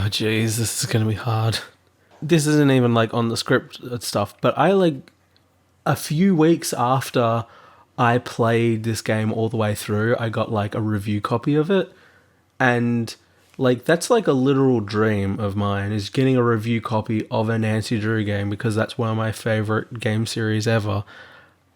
jeez, this is going to be hard. This isn't even like on the script stuff, but I like a few weeks after I played this game all the way through, I got like a review copy of it. And like that's like a literal dream of mine, is getting a review copy of a Nancy Drew game, because that's one of my favorite game series ever.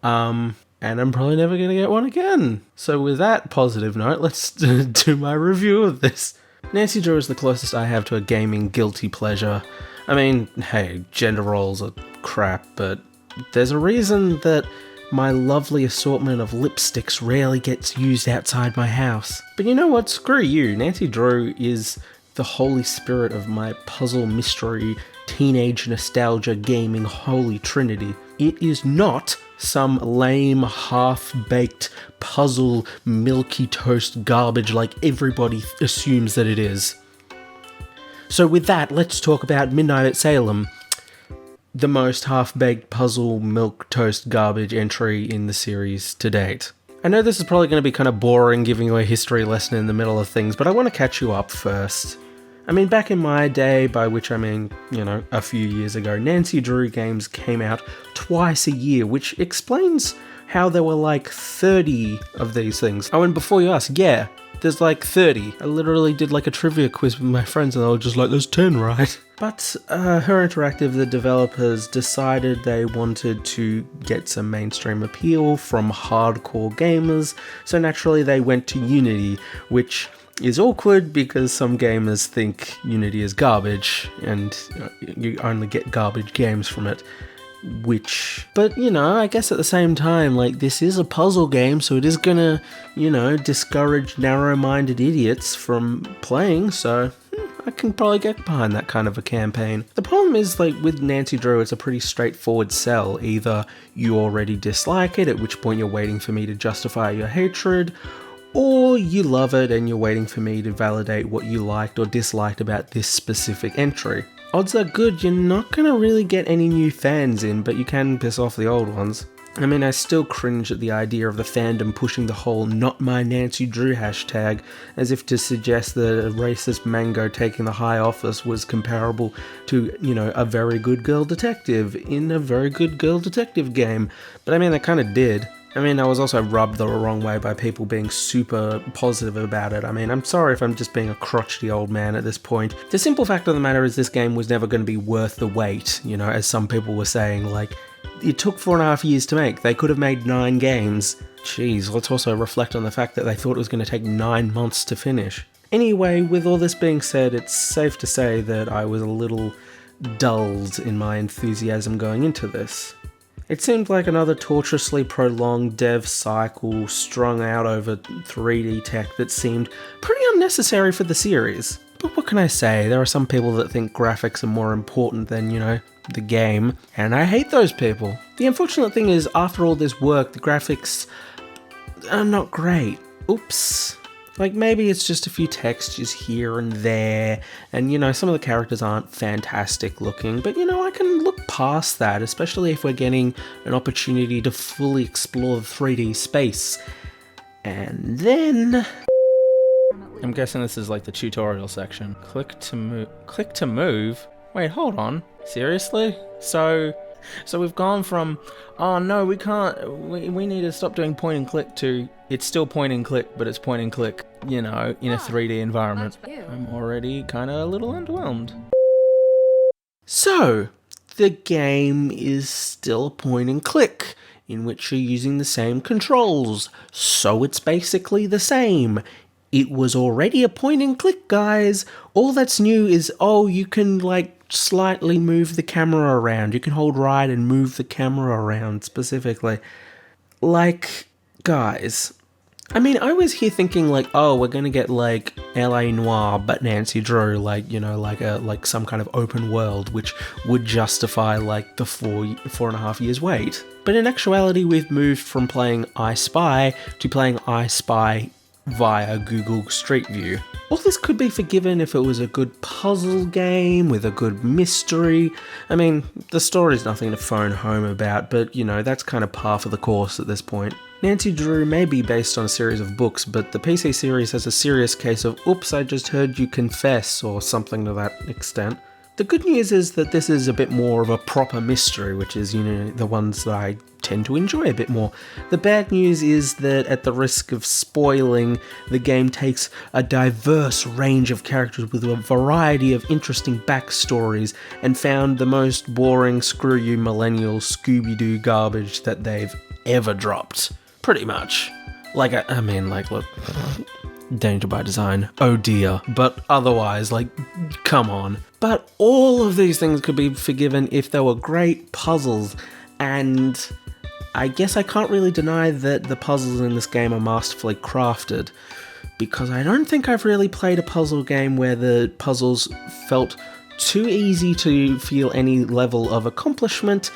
And I'm probably never going to get one again. So with that positive note, let's do my review of this. Nancy Drew is the closest I have to a gaming guilty pleasure. I mean, hey, gender roles are crap, but there's a reason that my lovely assortment of lipsticks rarely gets used outside my house. But you know what? Screw you. Nancy Drew is the holy spirit of my puzzle mystery teenage nostalgia gaming holy trinity. It is not some lame, half-baked puzzle milky toast garbage like everybody assumes that it is. So with that, let's talk about Midnight at Salem, the most half-baked puzzle milk toast garbage entry in the series to date. I know this is probably going to be kind of boring, giving you a history lesson in the middle of things, but I want to catch you up first. I mean, back in my day, by which I mean, you know, a few years ago, Nancy Drew games came out twice a year, which explains how there were like 30 of these things. Oh, and before you ask, yeah, there's like 30. I literally did like a trivia quiz with my friends and they were just like, there's 10, right? But Her Interactive, the developers, decided they wanted to get some mainstream appeal from hardcore gamers, so naturally they went to Unity, which is awkward because some gamers think Unity is garbage and you only get garbage games from it. But you know, I guess at the same time, like, this is a puzzle game, so it is gonna, you know, discourage narrow-minded idiots from playing, so I can probably get behind that kind of a campaign. The problem is, like, with Nancy Drew, it's a pretty straightforward sell. Either you already dislike it, at which point you're waiting for me to justify your hatred, or you love it and you're waiting for me to validate what you liked or disliked about this specific entry. Odds are good you're not going to really get any new fans in, but you can piss off the old ones. I mean, I still cringe at the idea of the fandom pushing the whole "not my Nancy Drew" hashtag, as if to suggest that a racist mango taking the high office was comparable to, you know, a very good girl detective in a very good girl detective game. But I mean, they kind of did. I mean, I was also rubbed the wrong way by people being super positive about it. I mean, I'm sorry if I'm just being a crotchety old man at this point. The simple fact of the matter is this game was never going to be worth the wait, you know, as some people were saying. Like, it took 4.5 years to make. They could have made 9 games. Jeez, let's also reflect on the fact that they thought it was going to take 9 months to finish. Anyway, with all this being said, it's safe to say that I was a little dulled in my enthusiasm going into this. It seemed like another tortuously prolonged dev cycle strung out over 3D tech that seemed pretty unnecessary for the series. But what can I say? There are some people that think graphics are more important than, you know, the game, and I hate those people. The unfortunate thing is, after all this work, the graphics are not great. Oops. Like, maybe it's just a few textures here and there, and, you know, some of the characters aren't fantastic looking, but, you know, I can look past that, especially if we're getting an opportunity to fully explore the 3D space. And then... I'm guessing this is like the tutorial section. Click to move? Wait, hold on. Seriously? So we've gone from, oh no, we can't, we need to stop doing point and click, to it's still point and click, but it's point and click, you know, in a 3D environment. I'm already kind of a little underwhelmed. So, the game is still point and click, in which you're using the same controls, so it's basically the same. It was already a point and click, guys. All that's new is, oh, you can, like, slightly move the camera around. You can hold right and move the camera around, specifically. Like, guys, I mean, I was here thinking, like, oh, we're gonna get, like, L.A. Noire, but Nancy Drew, like, you know, like some kind of open world, which would justify, like, the 4.5 years wait. But in actuality, we've moved from playing I Spy to playing I Spy via Google Street View. All this could be forgiven if it was a good puzzle game with a good mystery. I mean, the story's nothing to phone home about, but, you know, that's kind of par for the course at this point. Nancy Drew may be based on a series of books, but the PC series has a serious case of oops, I just heard you confess, or something to that extent. The good news is that this is a bit more of a proper mystery, which is, the ones that I tend to enjoy a bit more. The bad news is that, at the risk of spoiling, the game takes a diverse range of characters with a variety of interesting backstories and found the most boring screw you millennial Scooby-Doo garbage that they've ever dropped. Pretty much. Look, Danger by Design, oh dear. But otherwise, come on. But all of these things could be forgiven if they were great puzzles, and I guess I can't really deny that the puzzles in this game are masterfully crafted, because I don't think I've really played a puzzle game where the puzzles felt too easy to feel any level of accomplishment,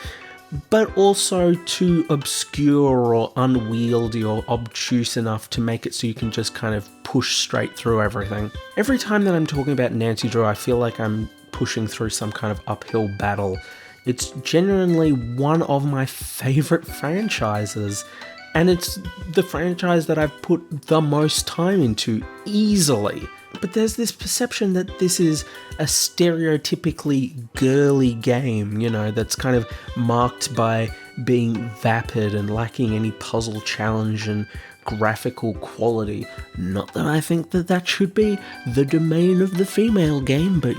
but also too obscure or unwieldy or obtuse enough to make it so you can just kind of push straight through everything. Every time that I'm talking about Nancy Drew, I feel like I'm pushing through some kind of uphill battle. It's genuinely one of my favourite franchises, and it's the franchise that I've put the most time into, easily. But there's this perception that this is a stereotypically girly game, that's kind of marked by being vapid and lacking any puzzle challenge and graphical quality. Not that I think that should be the domain of the female game, but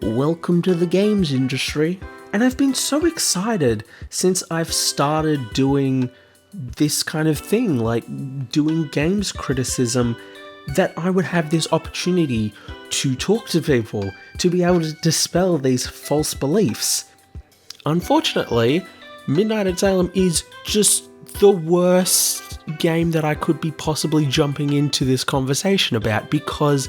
welcome to the games industry. And I've been so excited since I've started doing this kind of thing, doing games criticism, that I would have this opportunity to talk to people, to be able to dispel these false beliefs. Unfortunately, Midnight at Salem is just the worst game that I could be possibly jumping into this conversation about, because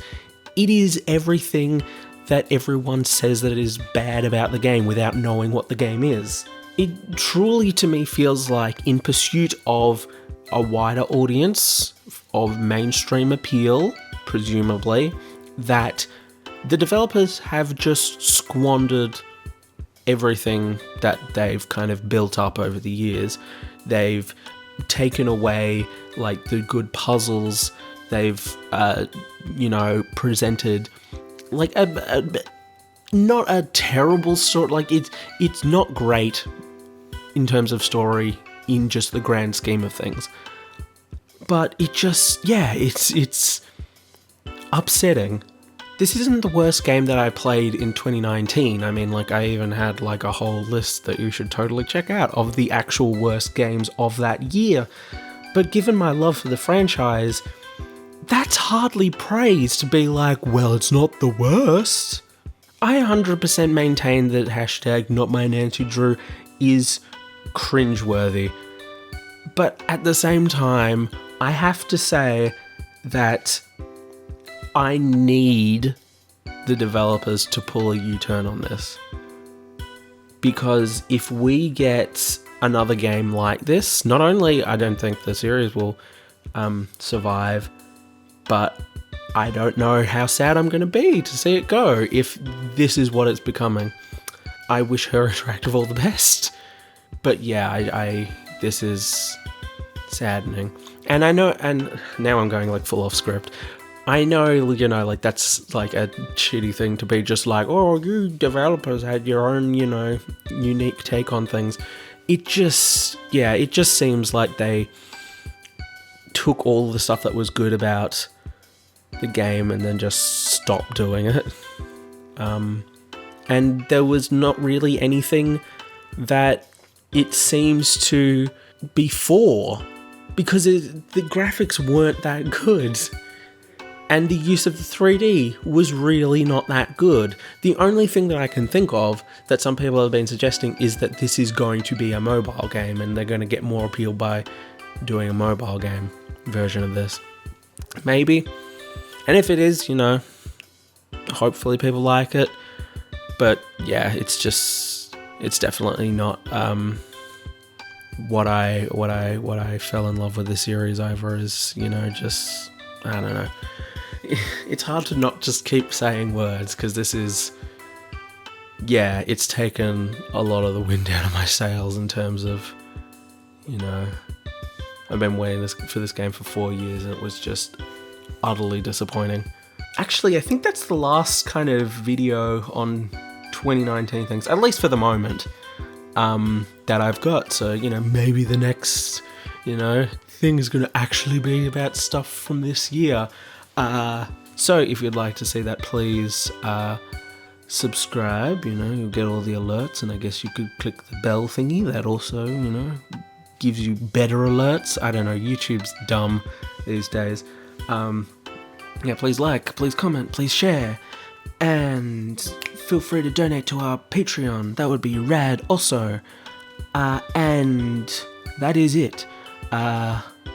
it is everything that everyone says that it is bad about the game without knowing what the game is. It truly, to me, feels like, in pursuit of a wider audience, of mainstream appeal, presumably, that the developers have just squandered everything that they've kind of built up over the years. They've taken away, the good puzzles. They've, presented, not a terrible story. It's not great in terms of story in just the grand scheme of things. But it just, it's upsetting. This isn't the worst game that I played in 2019. I even had a whole list that you should totally check out of the actual worst games of that year. But given my love for the franchise, that's hardly praise to be well, it's not the worst. I 100% maintain that hashtag not my Nancy Drew is cringeworthy. But at the same time, I have to say that I need the developers to pull a U-turn on this. Because if we get another game like this, not only I don't think the series will survive, but I don't know how sad I'm going to be to see it go if this is what it's becoming. I wish Her Interactive all the best. But yeah, this is saddening. And I know, and now I'm going full off script. I know, that's a shitty thing to be just oh, you developers had your own, unique take on things. It just seems like they took all the stuff that was good about the game and then just stopped doing it. And there was not really anything that it seems to be for, because the graphics weren't that good. And the use of the 3D was really not that good. The only thing that I can think of that some people have been suggesting is that this is going to be a mobile game and they're going to get more appeal by doing a mobile game version of this. Maybe. And if it is, hopefully people like it. But yeah, it's definitely not what I fell in love with the series over is, just, I don't know. It's hard to not just keep saying words, because this is, it's taken a lot of the wind out of my sails in terms of, I've been waiting for this game for 4 years, and it was just utterly disappointing. Actually, I think that's the last kind of video on 2019 things, at least for the moment, that I've got. So, maybe the next, thing is going to actually be about stuff from this year. So if you'd like to see that, please subscribe. You'll get all the alerts, and I guess you could click the bell thingy. That also, gives you better alerts. I don't know, YouTube's dumb these days. Please like, please comment, please share, and feel free to donate to our Patreon. That would be rad also. And that is it.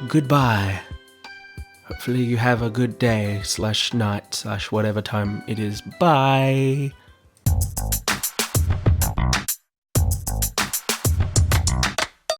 Goodbye. Hopefully you have a good day /night /whatever time it is. Bye.